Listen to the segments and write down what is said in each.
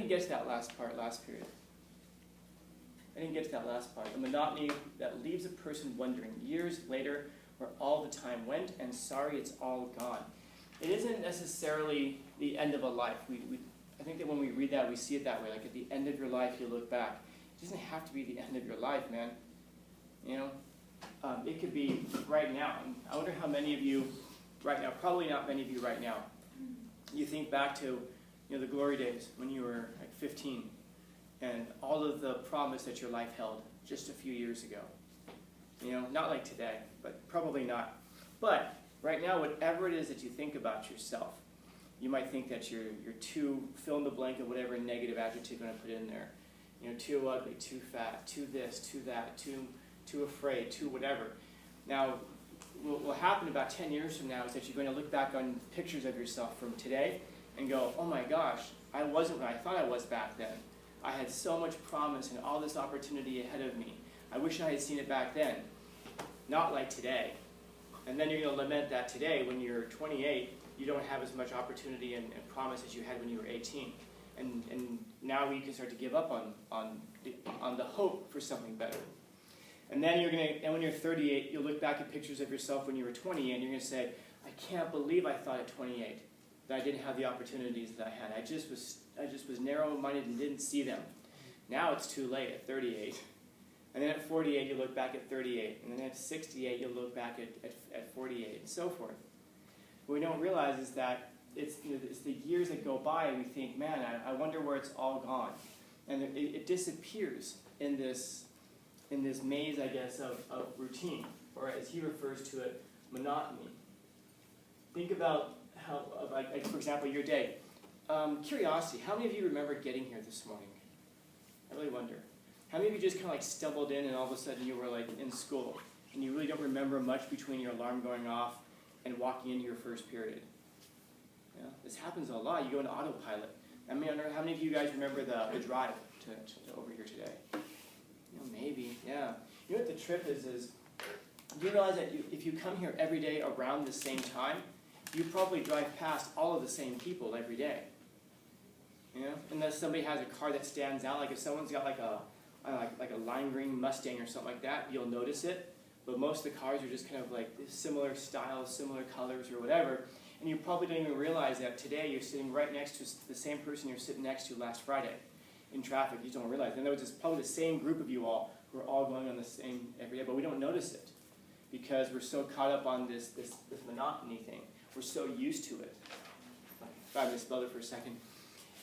didn't get to that last period. I didn't get to that last part. The monotony that leaves a person wondering years later where all the time went, and sorry it's all gone. It isn't necessarily the end of a life. I think that when we read that, we see it that way. Like at the end of your life, you look back. It doesn't have to be the end of your life, man. You know, it could be right now. And I wonder how many of you right now, probably not many of you right now, you think back to, you know, the glory days when you were like 15 and all of the promise that your life held just a few years ago. You know, not like today, but probably not. But right now, whatever it is that you think about yourself, you might think that you're too, fill in the blank of whatever negative adjective you're going to put in there. You know, too ugly, too fat, too this, too that, too afraid, too whatever. Now, what will happen about 10 years from now is that you're going to look back on pictures of yourself from today and go, oh my gosh, I wasn't what I thought I was back then. I had so much promise and all this opportunity ahead of me. I wish I had seen it back then. Not like today. And then you're going to lament that today, when you're 28, you don't have as much opportunity and promise as you had when you were 18. And now you can start to give up on the hope for something better. And then and when you're 38, you'll look back at pictures of yourself when you were 20, and you're going to say, I can't believe I thought at 28 that I didn't have the opportunities that I had. I just was narrow-minded and didn't see them. Now it's too late at 38. And then at 48, you look back at 38. And then at 68, you'll look back at 48, and so forth. What we don't realize is that it's the years that go by, and we think, man, I wonder where it's all gone. And it disappears in this maze, I guess, of routine, or as he refers to it, monotony. Think about how, like, for example, your day. Curiosity, how many of you remember getting here this morning? I really wonder. How many of you just kind of like stumbled in and all of a sudden you were like in school and you really don't remember much between your alarm going off and walking into your first period? Yeah, this happens a lot. You go into autopilot. I mean, how many of you guys remember the drive to over here today? You know, maybe, yeah. You know what the trip is do you realize that if you come here every day around the same time, you probably drive past all of the same people every day. You know, unless somebody has a car that stands out, like if someone's got like a lime green Mustang or something like that, you'll notice it. But most of the cars are just kind of like similar styles, similar colors, or whatever. And you probably don't even realize that today you're sitting right next to the same person you're sitting next to last Friday in traffic. You don't realize. In other words, it's probably the same group of you all who are all going on the same every day, but we don't notice it because we're so caught up on this monotony thing. We're so used to it. If I misspelled it for a second.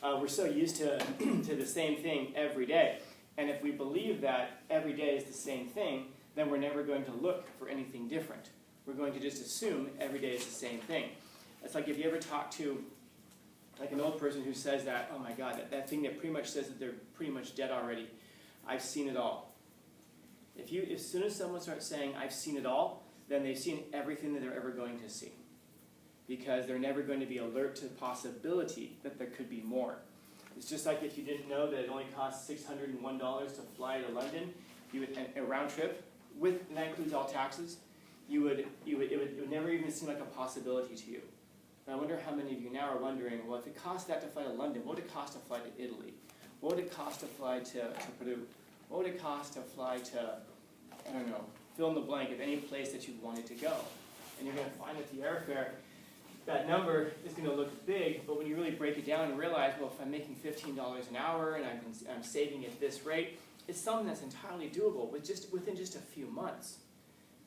We're so used to the same thing every day. And if we believe that every day is the same thing, then we're never going to look for anything different. We're going to just assume every day is the same thing. It's like if you ever talk to like an old person who says that, oh my God, that thing that pretty much says that they're pretty much dead already. I've seen it all. As soon as someone starts saying, I've seen it all, then they've seen everything that they're ever going to see. Because they're never going to be alert to the possibility that there could be more. It's just like if you didn't know that it only costs $601 to fly to London, you would, a round trip, and that includes all taxes, it would never even seem like a possibility to you. And I wonder how many of you now are wondering, well, if it cost that to fly to London, what would it cost to fly to Italy? What would it cost to fly to Peru? What would it cost to fly to, I don't know, fill in the blank of any place that you wanted to go? And you're going to find that the airfare, that number is going to look big, but when you really break it down and realize, well, if I'm making $15 an hour and I'm saving at this rate, it's something that's entirely doable within just a few months.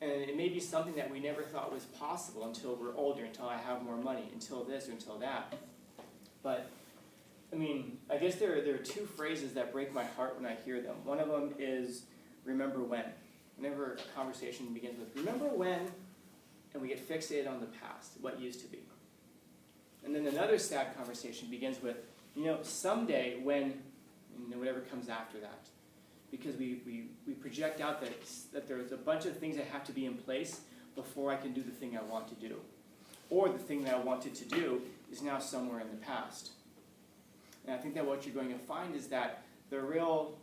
And it may be something that we never thought was possible until we're older, until I have more money, until this or until that. But, I mean, I guess there are two phrases that break my heart when I hear them. One of them is, remember when. Whenever a conversation begins with, remember when, and we get fixated on the past, what used to be. And then another sad conversation begins with, you know, someday when, you know, whatever comes after that. Because we project out that there's a bunch of things that have to be in place before I can do the thing I want to do. Or the thing that I wanted to do is now somewhere in the past. And I think that what you're going to find is that the real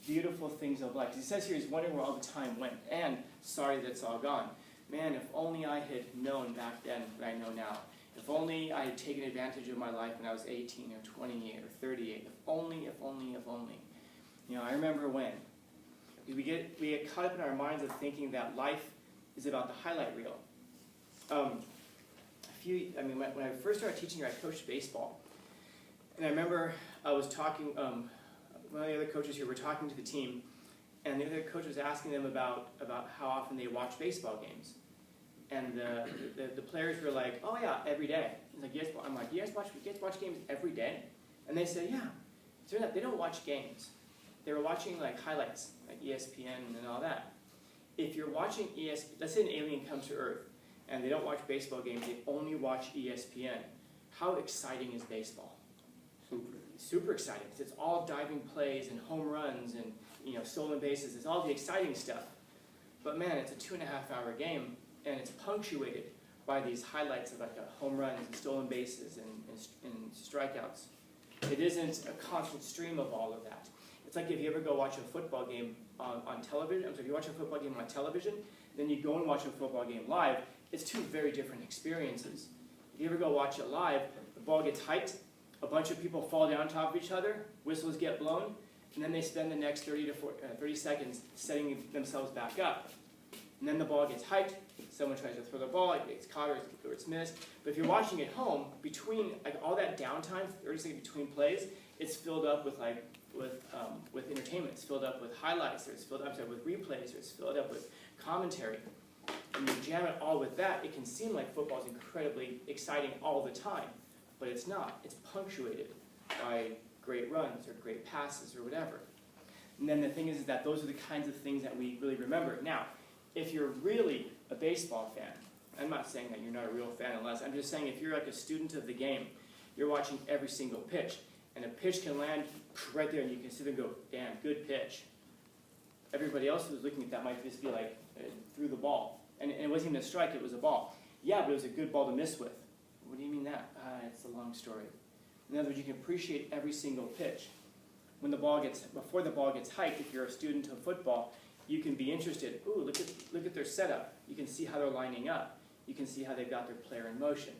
beautiful things of life. He says here he's wondering where all the time went, and sorry that it's all gone. Man, if only I had known back then what I know now. If only I had taken advantage of my life when I was 18 or 28 or 38. If only, if only, if only. I remember when. We get caught up in our minds of thinking that life is about the highlight reel. When I first started teaching here, I coached baseball. And I remember I was talking, one of the other coaches here were talking to the team, and the other coach was asking them about how often they watch baseball games. And the players were like, oh yeah, every day. He's like, yes. I'm like, you guys watch games every day? And they said, yeah. It turns out they don't watch games. They were watching like highlights, like ESPN and all that. If you're watching let's say an alien comes to Earth, and they don't watch baseball games, they only watch ESPN. How exciting is baseball? Super exciting. It's all diving plays and home runs and stolen bases. It's all the exciting stuff. But man, it's a 2.5-hour game, and it's punctuated by these highlights of like home runs and stolen bases and strikeouts. It isn't a constant stream of all of that. It's like if you ever go watch a football game on television. So if you watch a football game on television, then you go and watch a football game live. It's two very different experiences. If you ever go watch it live, the ball gets hyped, a bunch of people fall down on top of each other, whistles get blown, and then they spend the next 30 seconds setting themselves back up. And then the ball gets hyped, someone tries to throw the ball, it gets caught or it's missed. But if you're watching at home, between all that downtime, 30 seconds between plays, it's filled up with entertainment. It's filled up with highlights, or it's filled up with replays, or it's filled up with commentary. And you jam it all with that, it can seem like football is incredibly exciting all the time, but it's not. It's punctuated by great runs or great passes or whatever. And then the thing is that those are the kinds of things that we really remember. Now, if you're really a baseball fan, I'm not saying that you're not a real fan unless, I'm just saying if you're like a student of the game, you're watching every single pitch, and a pitch can land right there and you can sit there and go, damn, good pitch. Everybody else who's looking at that might just be like, threw the ball. And it wasn't even a strike, it was a ball. Yeah, but it was a good ball to miss with. What do you mean that? It's a long story. In other words, you can appreciate every single pitch. Before the ball gets hyped, if you're a student of football, you can be interested. Ooh, look at their setup. You can see how they're lining up. You can see how they've got their player in motion.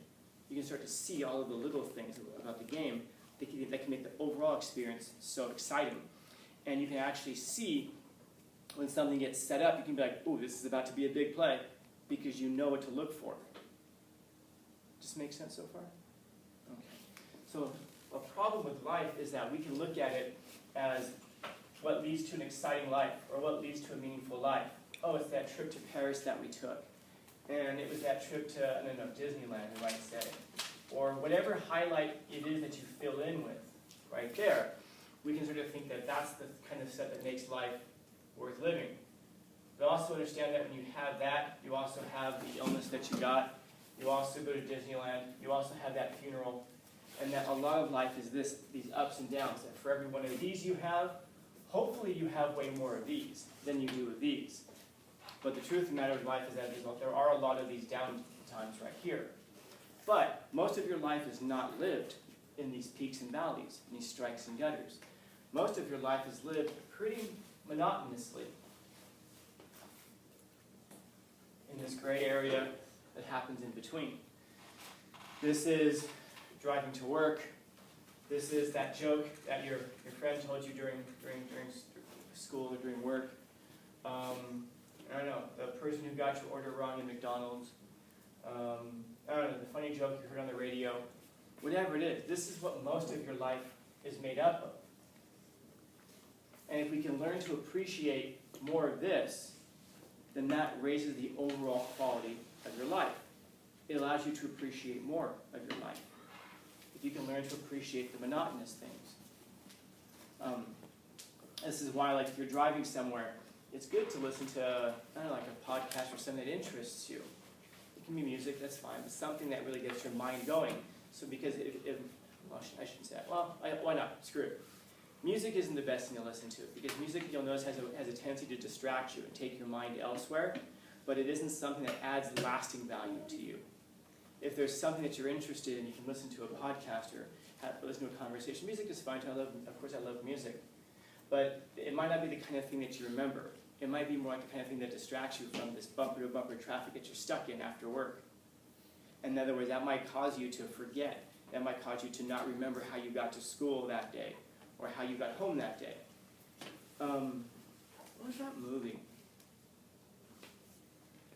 You can start to see all of the little things about the game that can make the overall experience so exciting. And you can actually see when something gets set up, you can be like, ooh, this is about to be a big play, because you know what to look for. Does this make sense so far? Okay. So a problem with life is that we can look at it as what leads to an exciting life, or what leads to a meaningful life. Oh, it's that trip to Paris that we took. And it was that trip to, I don't know, Disneyland, you might say. Or whatever highlight it is that you fill in with, right there. We can sort of think that that's the kind of stuff that makes life worth living. But also understand that when you have that, you also have the illness that you got. You also go to Disneyland. You also have that funeral. And that a lot of life is these ups and downs. That for every one of these you have, hopefully you have way more of these than you do of these. But the truth of the matter of life is that there are a lot of these down times right here. But most of your life is not lived in these peaks and valleys, in these strikes and gutters. Most of your life is lived pretty monotonously in this gray area that happens in between. This is driving to work. This is that joke that your friend told you during school or during work. I don't know, the person who got your order wrong in McDonald's. I don't know, the funny joke you heard on the radio. Whatever it is, this is what most of your life is made up of. And if we can learn to appreciate more of this, then that raises the overall quality of your life. It allows you to appreciate more of your life. If you can learn to appreciate the monotonous things. This is why, like, if you're driving somewhere, it's good to listen to, I don't know, like a podcast or something that interests you. It can be music, that's fine, but something that really gets your mind going. So because well, I shouldn't say that. Well, why not? Screw it. Music isn't the best thing to listen to, because music, you'll notice, has a tendency to distract you and take your mind elsewhere, but it isn't something that adds lasting value to you. If there's something that you're interested in, you can listen to a podcast or listen to a conversation. Music is fine too. Of course, I love music. But it might not be the kind of thing that you remember. It might be more like the kind of thing that distracts you from this bumper-to-bumper traffic that you're stuck in after work. In other words, that might cause you to forget. That might cause you to not remember how you got to school that day or how you got home that day. What was that movie?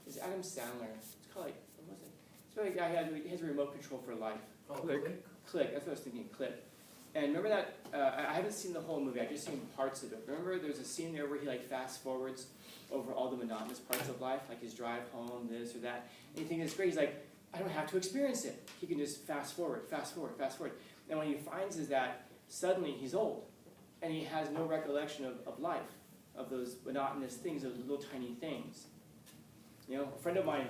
It's Adam Sandler. It's called like, what was it? It's about a guy who has a remote control for life. Oh, Click. Click, that's what I was thinking, Click. And remember that, I haven't seen the whole movie, I've just seen parts of it. Remember there's a scene there where he like fast forwards over all the monotonous parts of life, like his drive home, this or that. And you think it's great, he's like, I don't have to experience it. He can just fast forward, fast forward, fast forward. And what he finds is that suddenly he's old, and he has no recollection of life, of those monotonous things, those little tiny things. You know, a friend of mine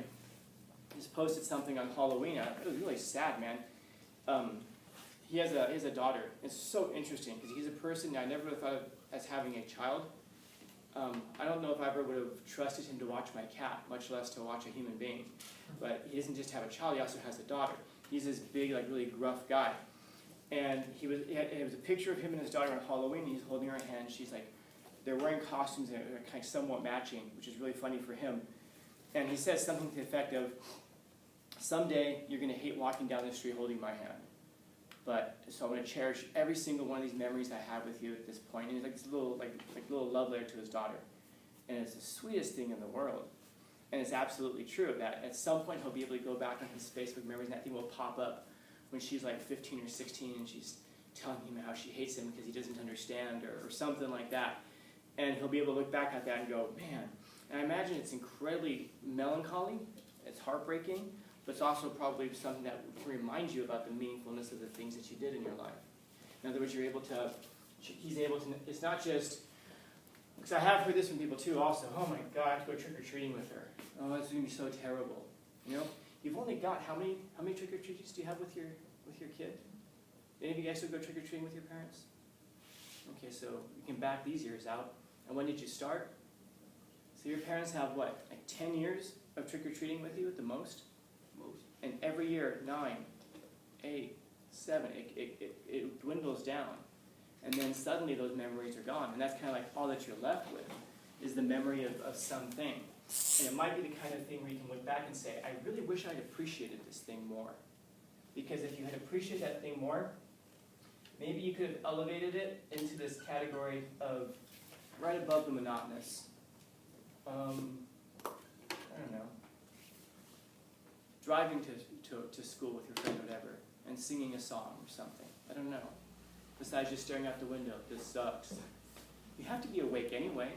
just posted something on Halloween. It was really sad, man. He has a daughter. It's so interesting because he's a person I never really thought of as having a child. I don't know if I ever would have trusted him to watch my cat, much less to watch a human being. But he doesn't just have a child; he also has a daughter. He's this big, like really gruff guy. And it was a picture of him and his daughter on Halloween. He's holding her hand. She's like, they're wearing costumes that are kind of somewhat matching, which is really funny for him. And he says something to the effect of, someday you're going to hate walking down the street holding my hand. So I'm going to cherish every single one of these memories I have with you at this point. And it's like this little love letter to his daughter. And it's the sweetest thing in the world. And it's absolutely true that at some point he'll be able to go back on his Facebook memories and that thing will pop up when she's like 15 or 16 and she's telling him how she hates him because he doesn't understand or something like that. And he'll be able to look back at that and go, man. And I imagine it's incredibly melancholy, it's heartbreaking, but it's also probably something that reminds you about the meaningfulness of the things that you did in your life. In other words, he's able to, it's not just, because I have heard this from people too also, oh my God, I have to go trick-or-treating with her. Oh, it's going to be so terrible. You know, you've only got, how many trick-or-treats do you have with your kid? Did any of you guys still go trick-or-treating with your parents? Okay, so you can back these years out. And when did you start? So your parents have what, like 10 years of trick-or-treating with you at the most? And every year, 9, 8, 7, it dwindles down. And then suddenly those memories are gone. And that's kind of like all that you're left with is the memory of something. And it might be the kind of thing where you can look back and say, I really wish I'd appreciated this thing more. Because if you had appreciated that thing more, maybe you could have elevated it into this category of right above the monotonous. I don't know. Driving to school with your friend or whatever, and singing a song or something. I don't know. Besides just staring out the window, this sucks. You have to be awake anyway.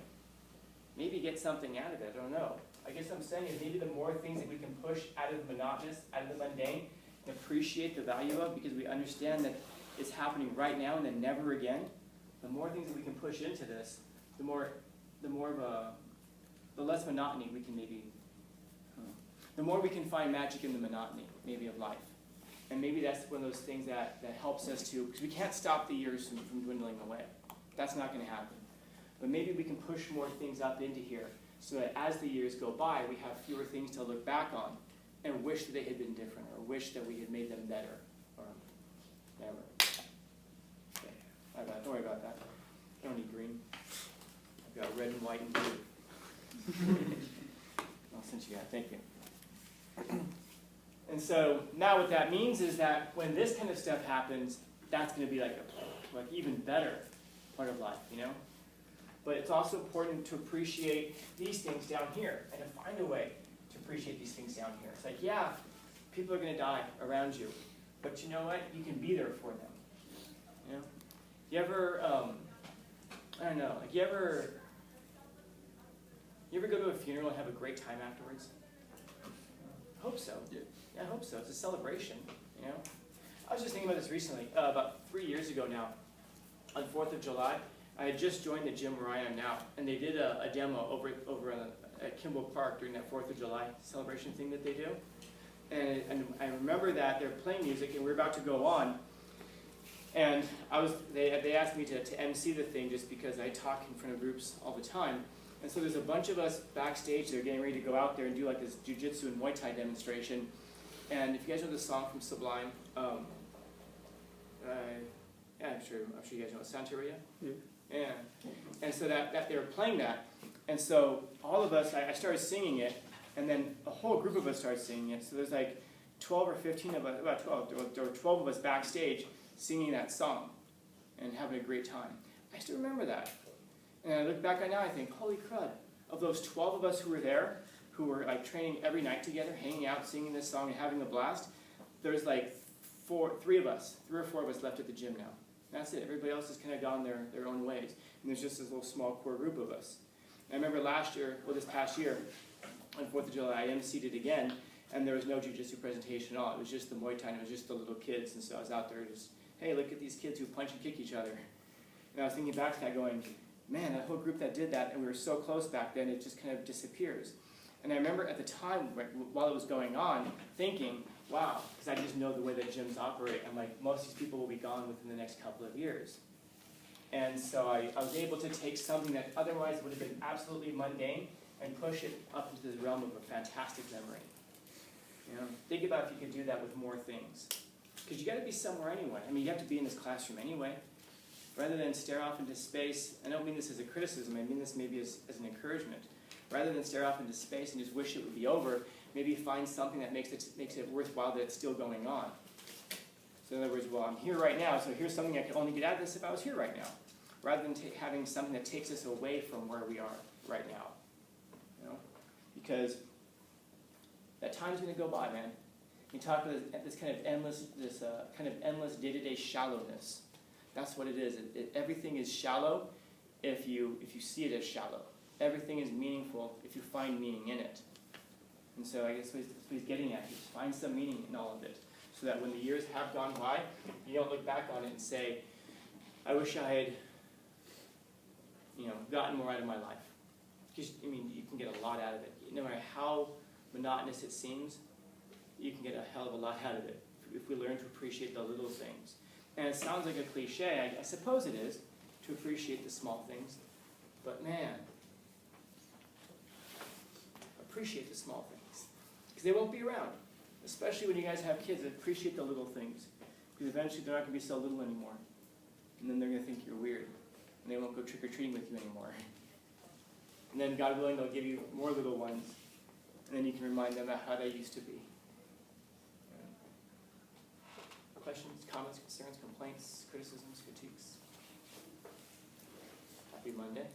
Maybe get something out of it, I don't know. I guess what I'm saying is maybe the more things that we can push out of the monotonous, out of the mundane, and appreciate the value of, because we understand that it's happening right now and then never again, the more things that we can push into this, the less monotony we can maybe, the more we can find magic in the monotony, maybe, of life. And maybe that's one of those things that helps us to, because we can't stop the years from dwindling away. That's not going to happen. But maybe we can push more things up into here so that as the years go by, we have fewer things to look back on and wish that they had been different or wish that we had made them better or whatever. Okay. Don't worry about that. I don't need green. I've got red and white and blue. Well, since you got it, thank you. And so now what that means is that when this kind of stuff happens, that's going to be like even better part of life, you know? But it's also important to appreciate these things down here and to find a way to appreciate these things down here. It's like, yeah, people are going to die around you, but you know what? You can be there for them. You know? You ever, I don't know, like you ever go to a funeral and have a great time afterwards? I hope so. Yeah, I hope so. It's a celebration, you know? I was just thinking about this recently, about 3 years ago now, on 4th of July. I had just joined the gym where I am now, and they did a demo over at Kimball Park during that 4th of July celebration thing that they do. And I remember that they're playing music, and we're about to go on. And they asked me to MC the thing just because I talk in front of groups all the time. And so there's a bunch of us backstage that are getting ready to go out there and do like this jiu-jitsu and Muay Thai demonstration. And if you guys know the song from Sublime, yeah, I'm sure you guys know it, Santeria? Yeah. And so that they were playing that. And so all of us, I started singing it, and then a whole group of us started singing it. So there's like 12 or 15 of us, about 12, there were 12 of us backstage singing that song and having a great time. I still remember that. And I look back on now, I think, holy crud, of those 12 of us who were there, who were like training every night together, hanging out, singing this song and having a blast, there's like three or four of us left at the gym now. That's it. Everybody else has kind of gone their own ways. And there's just this little small core group of us. And I remember this past year, on 4th of July, I emceed again, and there was no jiu-jitsu presentation at all. It was just the Muay Thai, and it was just the little kids. And so I was out there just, hey, look at these kids who punch and kick each other. And I was thinking back to that going, man, that whole group that did that, and we were so close back then, it just kind of disappears. And I remember at the time, while it was going on, thinking, wow, because I just know the way that gyms operate. I'm like, most of these people will be gone within the next couple of years. And so I was able to take something that otherwise would have been absolutely mundane and push it up into the realm of a fantastic memory. You know, think about if you could do that with more things. Because you got to be somewhere anyway. I mean, you have to be in this classroom anyway. Rather than stare off into space, I don't mean this as a criticism, I mean this maybe as an encouragement. Rather than stare off into space and just wish it would be over, maybe find something that makes it worthwhile that it's still going on. So in other words, well, I'm here right now, so here's something I could only get out of this if I was here right now. Rather than having something that takes us away from where we are right now. You know? Because that time's going to go by, man. You talk about this kind of endless day-to-day shallowness. That's what it is. Everything is shallow if you see it as shallow. Everything is meaningful if you find meaning in it. And so I guess what he's getting at, is find some meaning in all of it. So that when the years have gone by, you don't look back on it and say, I wish I had gotten more out of my life. Because, I mean, you can get a lot out of it. No matter how monotonous it seems, you can get a hell of a lot out of it if we learn to appreciate the little things. And it sounds like a cliche, I suppose it is, to appreciate the small things. But man, appreciate the small things. Because they won't be around. Especially when you guys have kids, appreciate the little things. Because eventually they're not going to be so little anymore. And then they're going to think you're weird. And they won't go trick-or-treating with you anymore. And then, God willing, they'll give you more little ones. And then you can remind them about how they used to be. Questions, comments, concerns, complaints, criticisms, critiques? Happy Monday.